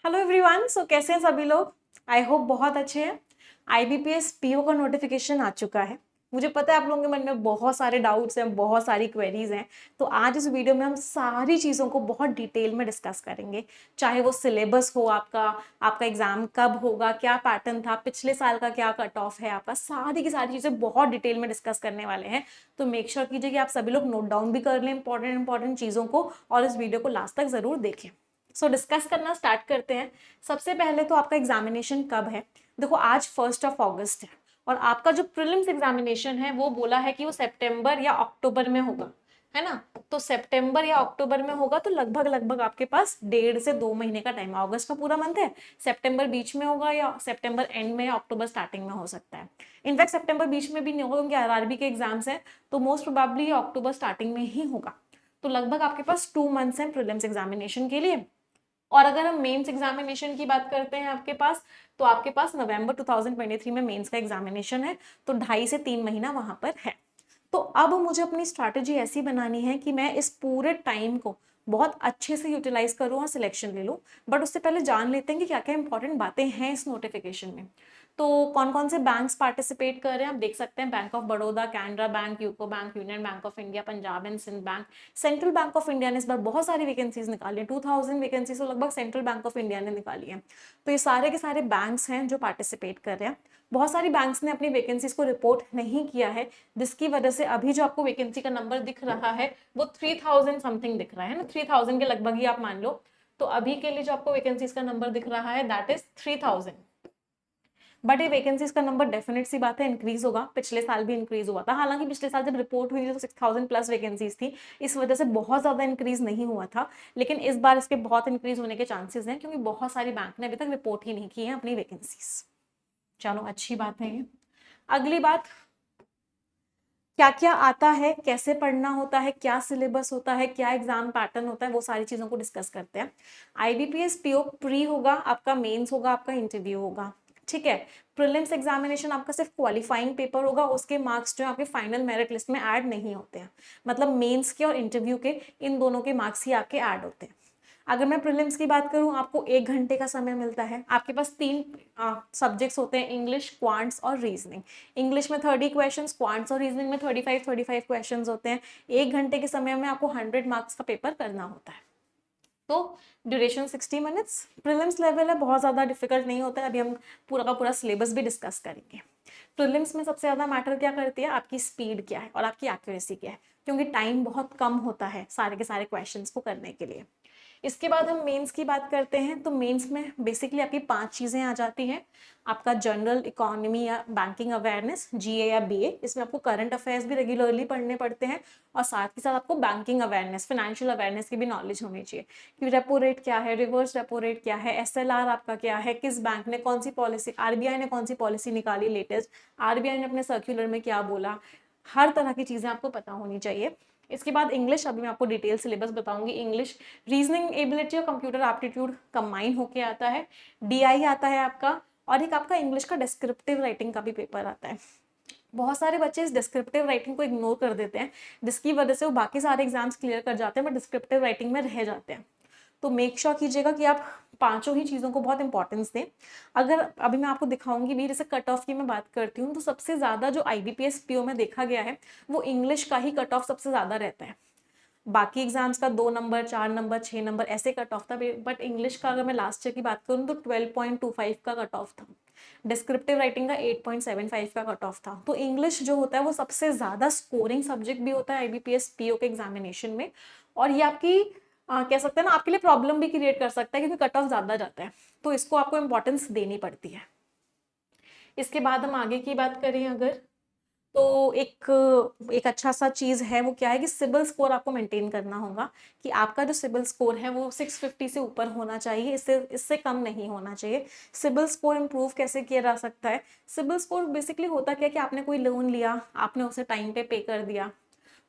Hello everyone. कैसे हैं सभी लोग? आई होप बहुत अच्छे हैं। आईबीपीएस पीओ का नोटिफिकेशन आ चुका है। मुझे पता है आप लोगों के मन में बहुत सारे डाउट्स हैं, बहुत सारी क्वेरीज हैं। तो आज इस वीडियो में हम सारी चीज़ों को बहुत डिटेल में डिस्कस करेंगे। चाहे वो सिलेबस हो, आपका आपका एग्जाम कब होगा, क्या पैटर्न था, पिछले साल का क्या कट ऑफ है, आपका सारी की सारी चीज़ें बहुत डिटेल में डिस्कस करने वाले हैं। तो मेक श्योर कीजिए कि आप सभी लोग नोट डाउन भी कर लें इंपॉर्टेंट चीज़ों को, और इस वीडियो को लास्ट तक ज़रूर देखें। डिस्कस करना स्टार्ट करते हैं। सबसे पहले तो आपका एग्जामिनेशन कब है? देखो, आज 1 अगस्त है और आपका जो प्रीलिम्स एग्जामिनेशन है वो बोला है कि वो सितंबर या अक्टूबर में होगा, है ना? तो सितंबर या अक्टूबर में होगा, तो लगभग लगभग आपके पास 1.5 से 2 महीने का टाइम है। अगस्त का पूरा मंथ है, सितंबर बीच में होगा या सितंबर एंड में या अक्टूबर स्टार्टिंग में हो सकता है। इनफैक्ट सितंबर बीच में भी नहीं होगा क्योंकि आरआरबी के एग्जाम्स हैं, तो मोस्ट प्रोबेबली ये अक्टूबर स्टार्टिंग में ही होगा। तो लगभग आपके पास 2 मंथ्स हैं प्रीलिम्स एग्जामिनेशन के लिए। और अगर हम मेंस एग्जामिनेशन की बात करते हैं आपके पास, तो आपके पास नवंबर 2023 में मेंस का एग्जामिनेशन है, तो 2.5 से 3 महीना वहां पर है। तो अब मुझे अपनी स्ट्रैटेजी ऐसी बनानी है कि मैं इस पूरे टाइम को बहुत अच्छे से यूटिलाइज करूँ और सिलेक्शन ले लूँ। बट उससे पहले जान लेते हैं कि क्या क्या इंपॉर्टेंट बातें हैं इस नोटिफिकेशन में। तो कौन कौन से बैंक्स पार्टिसिपेट कर रहे हैं आप देख सकते हैं। Bank of Baroda, Canara bank, UCO bank, union bank of India, Punjab and Sind bank. Central bank of India ने इस बार बहुत सारी वैकेंसीज निकाली हैं, 2000 वैकेंसीज तो लगभग सेंट्रल बैंक ऑफ इंडिया ने निकाली है। तो ये सारे के सारे बैंक्स हैं जो पार्टिसिपेट कर रहे हैं। बहुत सारी बैंक्स ने अपनी वैकेंसीज को रिपोर्ट नहीं किया है, जिसकी वजह से अभी जो आपको वैकेंसी का नंबर दिख रहा है वो 3000 समथिंग दिख रहा है ना, 3000 के लगभग ही आप मान लो। तो अभी के लिए जो आपको वैकेंसीज का नंबर दिख रहा है दैट इज 3000। बट ये वैकेंसीज का नंबर डेफिनेट सी बात है इंक्रीज होगा। पिछले साल भी इंक्रीज हुआ था, हालांकि पिछले साल जब रिपोर्ट हुई थी तो 6000 प्लस वैकेंसीज थी, इस वजह से बहुत ज्यादा इंक्रीज नहीं हुआ था। लेकिन इस बार इसके बहुत इंक्रीज होने के चांसेस हैं क्योंकि बहुत सारी बैंक ने अभी तक रिपोर्ट ही नहीं की है अपनी वैकेंसीज। चलो, अच्छी बात है ये। अगली बात, क्या क्या आता है, कैसे पढ़ना होता है, क्या सिलेबस होता है, क्या एग्जाम पैटर्न होता है, वो सारी चीजों को डिस्कस करते हैं। आईबीपीएस पीओ प्री होगा, आपका मेंस होगा, आपका इंटरव्यू होगा, ठीक है। प्रीलिम्स एग्जामिनेशन आपका सिर्फ क्वालिफाइंग पेपर होगा, उसके मार्क्स जो है आपके फाइनल मेरिट लिस्ट में ऐड नहीं होते हैं। मतलब मेंस के और इंटरव्यू के इन दोनों के मार्क्स ही आपके ऐड होते हैं। अगर मैं प्रीलिम्स की बात करूं, आपको 1 घंटे का समय मिलता है। आपके पास 3 सब्जेक्ट्स होते हैं, इंग्लिश, क्वांट्स और रीजनिंग। इंग्लिश में 30 क्वेश्चंस, क्वांट्स और रीजनिंग में 35 क्वेश्चंस होते हैं। 1 घंटे के समय में आपको 100 मार्क्स का पेपर करना होता है। तो ड्यूरेशन 60 मिनट्स। प्रीलिम्स लेवल है, बहुत ज़्यादा डिफिकल्ट नहीं होता है। अभी हम पूरा का पूरा सिलेबस भी डिस्कस करेंगे। प्रीलिम्स में सबसे ज़्यादा मैटर क्या करती है, आपकी स्पीड क्या है और आपकी एक्यूरेसी क्या है, क्योंकि टाइम बहुत कम होता है सारे के सारे क्वेश्चंस को करने के लिए। इसके बाद हम मेंस की बात करते हैं, तो मेंस में बेसिकली आपकी 5 चीज़ें आ जाती हैं। आपका जनरल इकोनॉमी या बैंकिंग अवेयरनेस, जीए या बीए, इसमें आपको करंट अफेयर्स भी रेगुलरली पढ़ने पड़ते हैं, और साथ ही साथ आपको बैंकिंग अवेयरनेस, फाइनेंशियल अवेयरनेस की भी नॉलेज होनी चाहिए कि रेपो रेट क्या है, रिवर्स रेपो रेट क्या है, एसएलआर आपका क्या है, किस बैंक ने कौन सी पॉलिसी, आरबीआई ने कौन सी पॉलिसी निकाली लेटेस्ट, आरबीआई ने अपने सर्क्यूलर में क्या बोला। हर तरह की चीज़ें आपको पता होनी चाहिए। इसके बाद इंग्लिश, अभी मैं आपको डिटेल सिलेबस बताऊंगी। इंग्लिश रीजनिंग एबिलिटी और कंप्यूटर एप्टीट्यूड कंबाइन होके आता है। डीआई आता है आपका, और एक आपका इंग्लिश का डिस्क्रिप्टिव राइटिंग का भी पेपर आता है। बहुत सारे बच्चे इस डिस्क्रिप्टिव राइटिंग को इग्नोर कर देते हैं, जिसकी वजह से वो बाकी सारे एग्जाम्स क्लियर कर जाते हैं बट डिस्क्रिप्टिव राइटिंग में रह जाते हैं। तो मेक श्योर कीजिएगा कि आप पांचों ही चीज़ों को बहुत इंपॉर्टेंस दें। अगर अभी मैं आपको दिखाऊंगी भी, जैसे कट ऑफ की मैं बात करती हूँ, तो सबसे ज़्यादा जो आईबीपीएस पीओ में देखा गया है वो इंग्लिश का ही कट ऑफ सबसे ज़्यादा रहता है। बाकी एग्जाम्स का 2 नंबर, 4 नंबर, 6 नंबर ऐसे कट ऑफ था, बट इंग्लिश का अगर मैं लास्ट ईयर की बात करूँ तो 12.25 का कट ऑफ था। डिस्क्रिप्टिव राइटिंग का 8.75 का कट ऑफ था। तो इंग्लिश जो होता है वो सबसे ज़्यादा स्कोरिंग सब्जेक्ट भी होता है आईबीपीएस पीओ के एग्जामिनेशन में, और ये आपकी कह सकते हैं ना, आपके लिए प्रॉब्लम भी क्रिएट कर सकता है क्योंकि कट ऑफ ज़्यादा जाता है, तो इसको आपको इंपॉर्टेंस देनी पड़ती है। इसके बाद हम आगे की बात करें अगर, तो एक एक अच्छा सा चीज़ है, वो क्या है कि सिबिल स्कोर आपको मेंटेन करना होगा, कि आपका जो सिबिल स्कोर है वो 650 से ऊपर होना चाहिए, इससे इससे कम नहीं होना चाहिए। सिबिल स्कोर इंप्रूव कैसे किया जा सकता है? सिबिल स्कोर बेसिकली होता क्या है कि आपने कोई लोन लिया, आपने उसे टाइम पे कर दिया,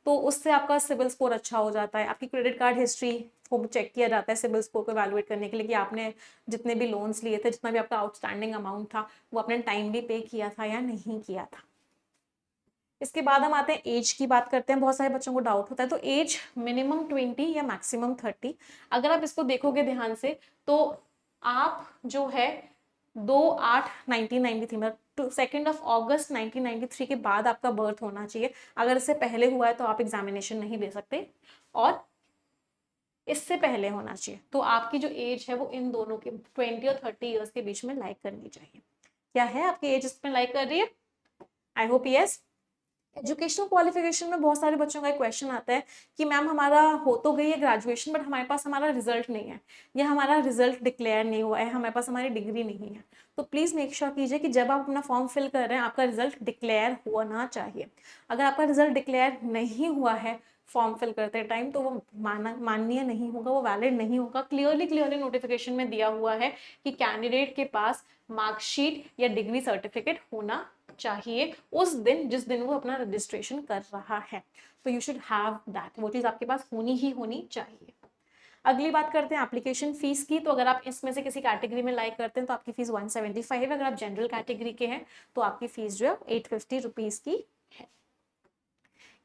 तो उससे आपका सिबिल स्कोर अच्छा हो जाता है। आपकी क्रेडिट कार्ड हिस्ट्री को चेक किया जाता है सिबिल स्कोर को एवेलुएट करने के लिए, कि आपने जितने भी लोन्स लिए थे, जितना भी आपका आउटस्टैंडिंग अमाउंट था, वो आपने टाइमली पे किया था या नहीं किया था। इसके बाद हम आते हैं एज की बात करते हैं। बहुत सारे बच्चों को डाउट होता है, तो एज मिनिमम 20 या मैक्सिमम 30। अगर आप इसको देखोगे ध्यान से, तो आप जो है 2/8/1993 मतलब 2 अगस्त 1993 के बाद आपका बर्थ होना चाहिए। अगर इससे पहले हुआ है तो आप एग्जामिनेशन नहीं दे सकते, और इससे पहले होना चाहिए। तो आपकी जो एज है वो इन दोनों के 20 और 30 ईयर्स के बीच में लाइक करनी चाहिए। क्या है आपकी एज इसमें लाइक कर रही है? I hope yes. Educational qualification में बहुत सारे बच्चों का एक क्वेश्चन आता है कि मैम हमारा हो तो गई है ग्रेजुएशन, बट हमारे पास हमारा रिजल्ट नहीं है, या हमारा रिजल्ट डिक्लेयर नहीं हुआ है, हमारे पास हमारी डिग्री नहीं है। तो प्लीज़ मेक श्योर कीजिए कि जब आप अपना फॉर्म फिल कर रहे हैं आपका रिजल्ट डिक्लेयर होना चाहिए। अगर आपका रिजल्ट डिक्लेयर नहीं हुआ है फॉर्म फिल करते टाइम, तो वो माननीय नहीं होगा, वो वैलिड नहीं होगा। क्लियरली नोटिफिकेशन में दिया हुआ है कि कैंडिडेट के पास मार्कशीट या डिग्री सर्टिफिकेट होना चाहिए उस दिन जिस दिन वो अपना रजिस्ट्रेशन कर रहा है। तो यू शुड हैव दैट, वो चीज़ आपके पास होनी ही होनी चाहिए। अगली बात करते हैं एप्लीकेशन फीस की। तो अगर आप इसमें से किसी कैटेगरी में लाइक करते हैं तो आपकी फीस 175 है। अगर आप जनरल कैटेगरी के हैं तो आपकी फीस जो है 850 रुपीज़ की है।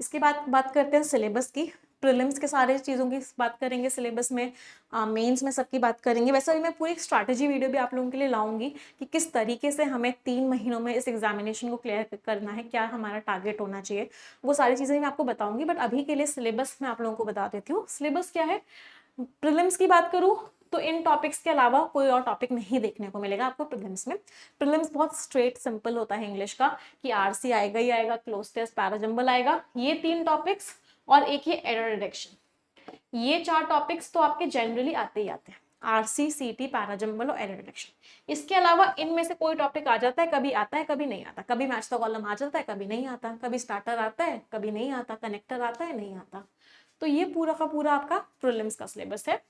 इसके बाद बात करते हैं सिलेबस की। प्रीलिम्स के सारे चीज़ों की बात करेंगे सिलेबस में, मेंस में सबकी बात करेंगे। वैसे भी मैं पूरी एक स्ट्रैटेजी वीडियो भी आप लोगों के लिए लाऊंगी कि किस तरीके से हमें 3 महीनों में इस एग्जामिनेशन को क्लियर करना है, क्या हमारा टारगेट होना चाहिए, वो सारी चीज़ें मैं आपको बताऊंगी। बट अभी के लिए सिलेबस मैं आप लोगों को बता देती हूँ। सिलेबस क्या है? प्रीलिम्स की बात करूँ तो इन टॉपिक्स के अलावा कोई और टॉपिक नहीं देखने को मिलेगा आपको प्रीलिम्स में। प्रीलिम्स बहुत स्ट्रेट सिंपल होता है इंग्लिश का, कि आरसी आएगा ही आएगा, क्लोज टेस्ट, पैराजंबल आएगा, ये 3 टॉपिक्स और एक ये एरर डिटेक्शन। ये 4 टॉपिक्स तो आपके जनरली आते ही आते हैं, आरसी, सीटी, पैराजंबल और एरर डिटेक्शन। इसके अलावा इनमें से कोई टॉपिक आ जाता है, कभी आता है कभी नहीं आता, कभी मैच द कॉलम आ जाता है कभी नहीं आता, कभी स्टार्टर आता है कभी नहीं आता, कनेक्टर आता है नहीं आता। तो ये पूरा का पूरा आपका प्रीलिम्स का सिलेबस है।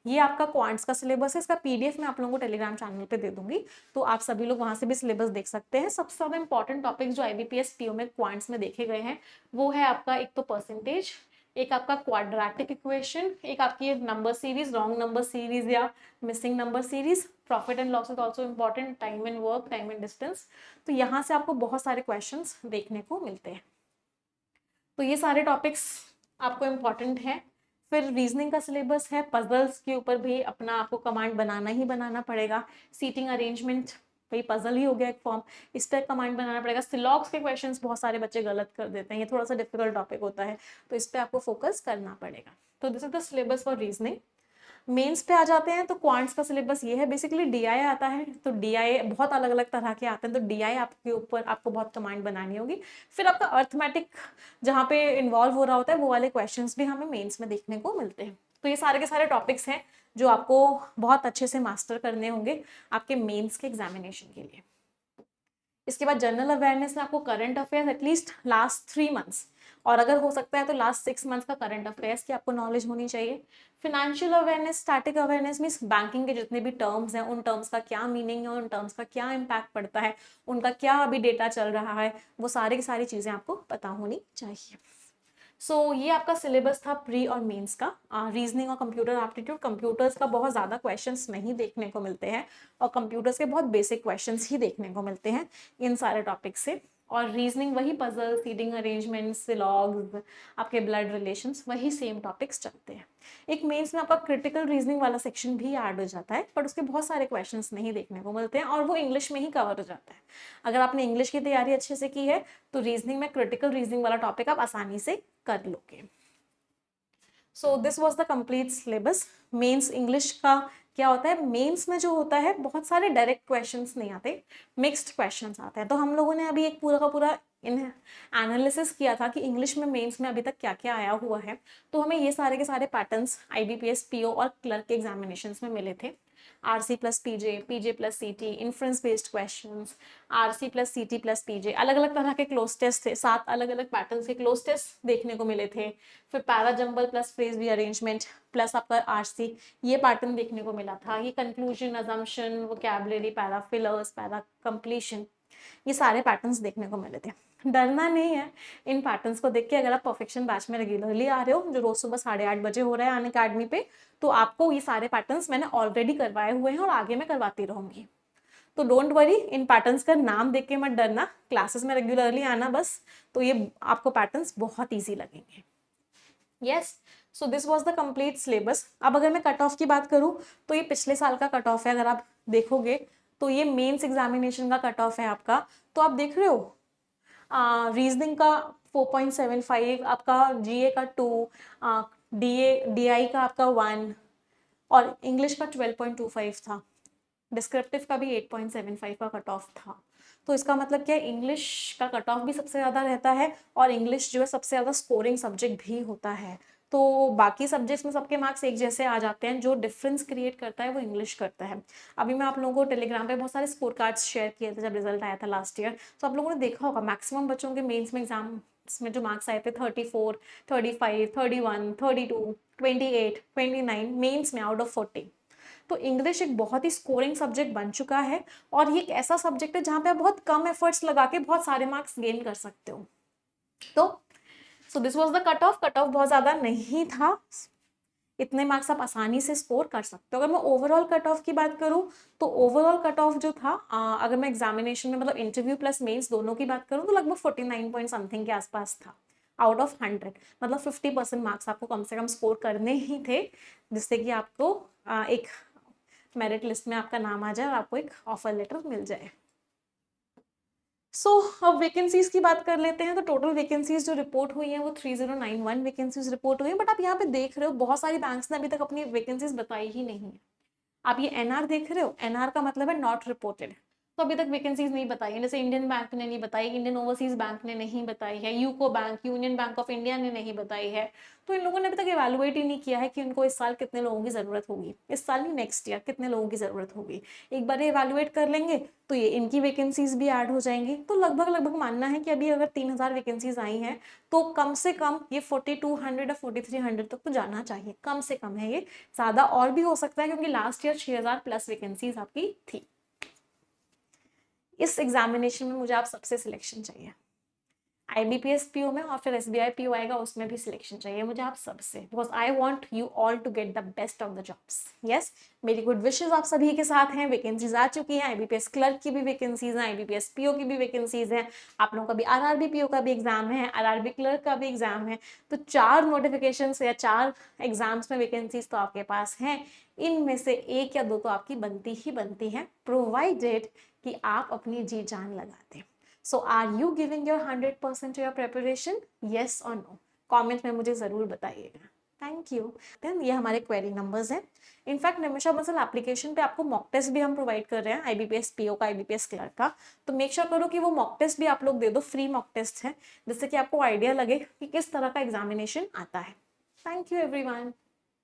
ये आपका क्वांट्स का सिलेबस है। इसका पीडीएफ मैं आप लोगों को टेलीग्राम चैनल पे दे दूंगी, तो आप सभी लोग वहां से भी सिलेबस देख सकते हैं। सबसे ज्यादा इंपॉर्टेंट टॉपिक जो आईबीपीएस पीओ में क्वांट्स में देखे गए हैं वो है आपका एक तो परसेंटेज, एक आपका क्वाड्रेटिक इक्वेशन, एक आपकी number series, wrong number series या missing number series, profit and loss is also important, time and work, time and distance. तो यहाँ से आपको बहुत सारे क्वेश्चन देखने को मिलते हैं। तो ये सारे टॉपिक्स आपको इम्पॉर्टेंट हैं। फिर रीजनिंग का सिलेबस है, पजल्स के ऊपर भी अपना आपको कमांड बनाना ही बनाना पड़ेगा। सीटिंग अरेंजमेंट भाई पजल ही हो गया एक फॉर्म, इस पर कमांड बनाना पड़ेगा। सिलॉग्स के क्वेश्चंस बहुत सारे बच्चे गलत कर देते हैं, ये थोड़ा सा डिफिकल्ट टॉपिक होता है, तो इस पर आपको फोकस करना पड़ेगा। तो this is the syllabus for reasoning. Mains पे आ जाते हैं तो क्वांट्स का सिलेबस ये है, बेसिकली डीआई आता है। तो डीआई बहुत अलग अलग तरह के आते हैं, तो डीआई आपके ऊपर आपको बहुत कमांड बनानी होगी। फिर आपका अर्थमेटिक जहाँ पे इन्वॉल्व हो रहा होता है वो वाले क्वेश्चंस भी हमें मेंस में देखने को मिलते हैं। तो ये सारे के सारे टॉपिक्स हैं जो आपको बहुत अच्छे से मास्टर करने होंगे आपके मेंस के एग्जामिनेशन के लिए। इसके बाद जनरल अवेयरनेस में आपको current affairs at least last 3 months, और अगर हो सकता है तो लास्ट 6 मंथ्स का करंट अफेयर्स की आपको नॉलेज होनी चाहिए। Financial awareness, static awareness means banking के जितने भी टर्म्स हैं उन टर्म्स का क्या मीनिंग है, उन टर्म्स का क्या इम्पैक्ट पड़ता है, उनका क्या अभी डेटा चल रहा है, वो सारी की सारी चीज़ें आपको पता होनी चाहिए। ये आपका सिलेबस था प्री और मेंस का। रीजनिंग और कंप्यूटर एप्टीट्यूड, कंप्यूटर्स का बहुत ज़्यादा क्वेश्चंस नहीं देखने को मिलते हैं, और कंप्यूटर्स के बहुत बेसिक क्वेश्चंस ही देखने को मिलते हैं इन सारे टॉपिक से। और रीजनिंग वही पजल, सीटिंग अरेंजमेंट्स, सिलॉग्स, आपके ब्लड रिलेशंस, वही सेम टॉपिक्स चलते हैं। एक मेंस में आपका क्रिटिकल रीजनिंग वाला सेक्शन भी ऐड हो जाता है, बट उसके बहुत सारे क्वेश्चंस नहीं देखने को मिलते हैं, और वो इंग्लिश में ही कवर हो जाता है। अगर आपने इंग्लिश की तैयारी अच्छे से की है तो रीजनिंग में क्रिटिकल रीजनिंग वाला टॉपिक आप आसानी से कर लोगे। So this was the complete syllabus. Mains English का क्या होता है, मेंस में जो होता है बहुत सारे डायरेक्ट क्वेश्चंस नहीं आते, मिक्स्ड क्वेश्चंस आते हैं। तो हम लोगों ने अभी एक पूरा का पूरा एनालिसिस किया था कि इंग्लिश में मेंस में अभी तक क्या क्या आया हुआ है। तो हमें ये सारे के सारे पैटर्न्स आईबीपीएस, पीओ और क्लर्क के एग्जामिनेशंस में मिले थे। आरसी प्लस पीजे, पीजे प्लस सीटी, inference based questions, RC plus सीटी प्लस पीजे, अलग अलग तरह के क्लोज टेस्ट थे, 7 अलग अलग पैटर्न्स के क्लोज टेस्ट देखने को मिले थे। फिर parajumble plus phrase rearrangement plus आपका आरसी, ये पैटर्न देखने को मिला था। ये conclusion, assumption, vocabulary, para fillers, para completion, ये सारे पैटर्न्स देखने को मिले थे। डरना नहीं है इन पैटर्न्स को देख के। अगर आप परफेक्शन बैच में रेगुलरली आ रहे हो, जो रोज सुबह 8:30 बजे हो रहा है अनअकैडमी पे, तो आपको ये सारे पैटर्न्स मैंने ऑलरेडी करवाए हुए हैं और आगे मैं करवाती रहूंगी। तो डोंट वरी, इन पैटर्न्स का नाम देख के मत डरना, क्लासेस में रेगुलरली आना बस, तो ये आपको पैटर्न्स बहुत ईजी लगेंगे। Yes, so this was the complete syllabus. अब अगर मैं कट ऑफ की बात करूँ तो ये पिछले साल का कट ऑफ है, अगर आप देखोगे तो ये मेंस एग्जामिनेशन का कट ऑफ है आपका। तो आप देख रहे हो रीजनिंग का 4.75, आपका जीए का 2, डीआई का आपका 1 और इंग्लिश का 12.25 था। डिस्क्रिप्टिव का भी 8.75 का कट ऑफ था। तो इसका मतलब क्या है, इंग्लिश का कट ऑफ भी सबसे ज़्यादा रहता है और इंग्लिश जो है सबसे ज़्यादा स्कोरिंग सब्जेक्ट भी होता है। तो बाकी सब्जेक्ट्स में सबके मार्क्स एक जैसे आ जाते हैं, जो डिफरेंस क्रिएट करता है वो इंग्लिश करता है। अभी मैं आप लोगों को टेलीग्राम पे बहुत सारे स्कोर कार्ड्स शेयर किए थे जब रिजल्ट आया था लास्ट ईयर, तो आप लोगों ने देखा होगा मैक्सिमम बच्चों के मेंस में एग्जाम में जो मार्क्स आए थे 34, 35, 31, 32, 28, 29 मेंस में आउट ऑफ 40। तो इंग्लिश एक बहुत ही स्कोरिंग सब्जेक्ट बन चुका है और ये एक ऐसा सब्जेक्ट है जहाँ पे आप बहुत कम एफर्ट्स लगा के बहुत सारे मार्क्स गेन कर सकते हो। तो so this was the cut off. Cut off बहुत ज़्यादा नहीं था, इतने मार्क्स आप आसानी से स्कोर कर सकते हो। अगर मैं ओवरऑल कट ऑफ की बात करूं तो ओवरऑल कट ऑफ जो था अगर मैं एग्जामिनेशन में मतलब इंटरव्यू प्लस मेंस दोनों की बात करूं तो लगभग 49 पॉइंट समथिंग के आसपास था आउट ऑफ 100। मतलब 50% मार्क्स आपको कम से कम स्कोर करने ही थे, जिससे कि आपको एक मेरिट लिस्ट में आपका नाम आ जाए और आपको एक ऑफर लेटर मिल जाए। अब वैकेंसीज की बात कर लेते हैं। तो टोटल वैकेंसीज जो रिपोर्ट हुई हैं वो 3091 वैकेंसीज रिपोर्ट हुई हैं। बट आप यहाँ पे देख रहे हो बहुत सारी बैंक्स ने अभी तक अपनी वैकेंसीज बताई ही नहीं है। आप ये एनआर देख रहे हो, एनआर का मतलब है नॉट रिपोर्टेड। तो अभी तक वैकेंसीज नहीं बताई है, जैसे इंडियन बैंक ने नहीं बताई, इंडियन ओवरसीज बैंक ने नहीं बताई है, UCO bank, union bank of India ने नहीं बताई है। तो इन लोगों ने अभी तक इवैल्यूएट ही नहीं किया है कि उनको इस साल कितने लोगों की ज़रूरत होगी, इस साल नहीं नेक्स्ट ईयर कितने लोगों की ज़रूरत होगी। एक बार ये इवैल्यूएट कर लेंगे तो ये इनकी वैकेंसीज भी ऐड हो जाएंगी। तो लगभग लगभग मानना है कि अभी अगर 3000 वैकेंसीज आई हैं तो कम से कम ये 4200 या 4300 तक तो जाना चाहिए, कम से कम है ये। ज़्यादा और भी हो सकता है क्योंकि लास्ट ईयर 6000 प्लस वैकेंसीज आपकी थी। इस एग्जामिनेशन में मुझे आप सबसे सिलेक्शन चाहिए, IBPS PO में, और फिर SBI PO आएगा उसमें भी सिलेक्शन चाहिए मुझे आप सबसे, because I want you all to get the best of the jobs. Yes, मेरी गुड विशेज आप सभी के साथ हैं। वैकेंसीज आ चुकी हैं, IBPS क्लर्क की भी वैकेंसीज हैं, IBPS PO की भी वैकेंसीज हैं, आप लोगों का भी RRB PO का भी एग्जाम है, RRB क्लर्क का भी एग्जाम है। तो 4 नोटिफिकेशन या 4 एग्जाम्स में वैकेंसीज तो आपके पास हैं। इनमें से 1 या 2 तो आपकी बनती ही बनती है, प्रोवाइडेड कि आप अपनी जी जान लगाते। So are you giving your 100% to your preparation? Yes or no? Comment में मुझे ज़रूर बताइएगा। Thank you. देन ये हमारे क्वेरी नंबर्स हैं। इनफैक्ट निमिषा बंसल एप्लीकेशन पे आपको मॉक टेस्ट भी हम प्रोवाइड कर रहे हैं, IBPS PO का, IBPS क्लर्क का। तो मेक श्योर करो कि वो मॉक टेस्ट भी आप लोग दे दो, फ्री मॉक टेस्ट है, जिससे कि आपको आइडिया लगे कि किस तरह का एग्जामिनेशन आता है। Thank you everyone.